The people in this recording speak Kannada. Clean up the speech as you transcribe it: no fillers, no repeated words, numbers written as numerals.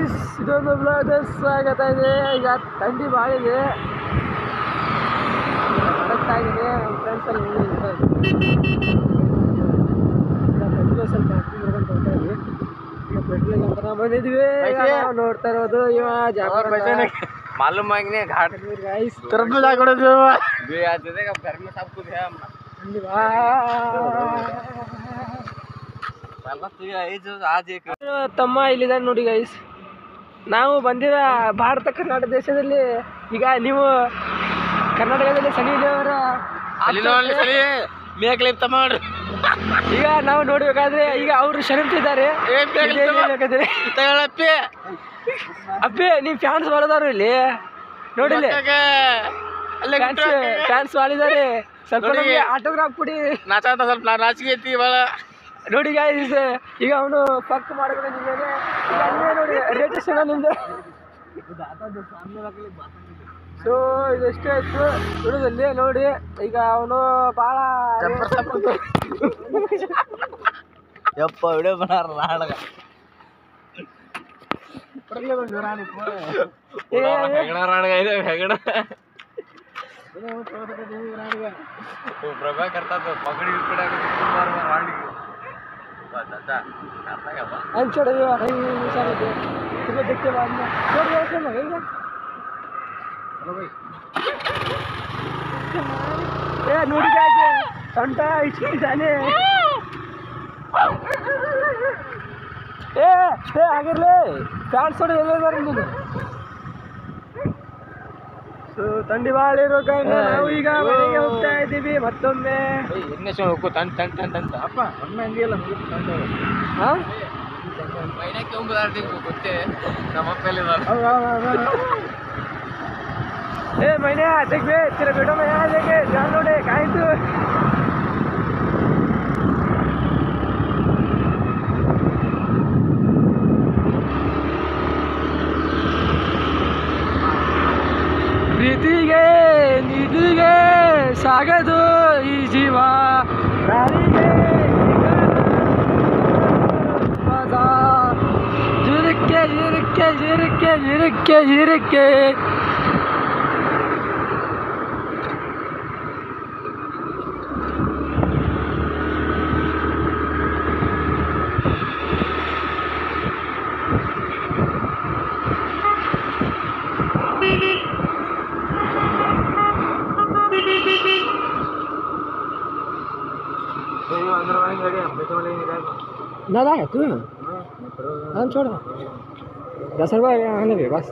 ಗೈಸ್, ಇದೊಂದು ಬ್ಲಾಗ್ ಸ್ವಾಗತ ಇದೆ. ಈಗ ಥಂಡಿ ಭಾಳ ಇದೆ, ಆಗಿದೆ. ನಮ್ಮ ಫ್ರೆಂಡ್ಸ್ ಅಲ್ಲಿ ಪೆಟ್ರೋಲ್ ಸ್ವಲ್ಪ ಹಾಕೊಂಡು ಹೋಗ್ತಾ ಇದ್ವಿ. ಈಗ ಪೆಟ್ರೋಲ್ ಅಂತ ನಾವು ಬಂದಿದ್ವಿ. ನೋಡ್ತಾ ಇರೋದು ಇವ मालूम है कि नहीं घाट गाइस तरबूज आकड़ो जो बे आज देगा घर में सब कुछ है ತಮ್ಮ ಇಲ್ಲಿದ್ದಾನೆ ನೋಡಿ ಗೈಸ್. ನಾವು ಬಂದಿವ ಭಾರತ ಕರ್ನಾಟಕ ದೇಶದಲ್ಲಿ. ಈಗ ನೀವು ಕರ್ನಾಟಕದಲ್ಲಿ ಸನಿ ದೇವರ ಈಗ ನಾವು ನೋಡ್ಬೇಕಾದ್ರೆ ಈಗ ಅವರು ಶ್ರಮಿಸಿದ್ದಾರೆ. ಅಪ್ಪಿ ನೀವು ಫ್ಯಾನ್ಸ್ ಬರೋದಾರು ಇಲ್ಲಿ ನೋಡಿಲ್ಲ, ಫ್ಯಾನ್ಸ್ ಮಾಡಿದ್ದಾರೆ. ಸ್ವಲ್ಪ ಆಟೋಗ್ರಾಫ್ ಕೊಡಿ, ಸ್ವಲ್ಪ ನಾಚಿಕೆ ಭಾಳ ನೋಡಿ ಗಾಯ್ಸ್. ಈಗ ಅವನು ಪಕ್ ಮಾಡಿದ್ರೆ ನೋಡಿ ರೇಟ್ ಎಷ್ಟು ನಿಮ್ದು. ಸೊ ಇದೆಷ್ಟೇ ಆಯ್ತು ವಿಡಿಯೋದಲ್ಲಿ ನೋಡಿ. ಈಗ ಅವನು ಭಾಳ ಯಪ್ಪ ವಿಡಿಯೋ ಬನಾರಲ್ಲ ಹಾಳಗ प्रभा करता तो पकड़ी पड़ा राणी देखते बाद में ನೋಡಿ ಸೊಂಟ ಇಷ್ಟಿದ್ದಾನೆ. ಆಗಿರ್ಲಿ ಫ್ಯಾನ್ಸ್ ಹೊಡೆ ಎಲ್ಲಾರು ನೀನು. ಸೊ ಥಂಡಿ ಭಾಳ ಇರೋ ಕಾರಣ ನಾವು ಈಗ ಮನೆಗೆ ಹೋಗ್ತಾ ಇದ್ದೀವಿ. ಮತ್ತೊಮ್ಮೆ ಅಪ್ಪ ಒಮ್ಮೆ ಹಂಗಿಲ್ಲ ಗೊತ್ತೇ ನಮ್ಮಪ್ಪ मैंने देख बे तेरे बेटो में यहाँ देखे डाउनलोड है कहीं तो ಪ್ರೀತಿಗೆ ನಿಧಿಗೆ ಸಾಗದು ಈ ಜೀವ ಪ್ರಾಣಿಗೆ ಜಿರಕ್ಕೆ ಜಿರಕ್ಕೆ ಜಿರಕ್ಕೆ ಜಿರಕ್ಕೆ ಜಿರಕ್ಕೆ ना है तू हम छोड़ 10 रुपये आने भी बस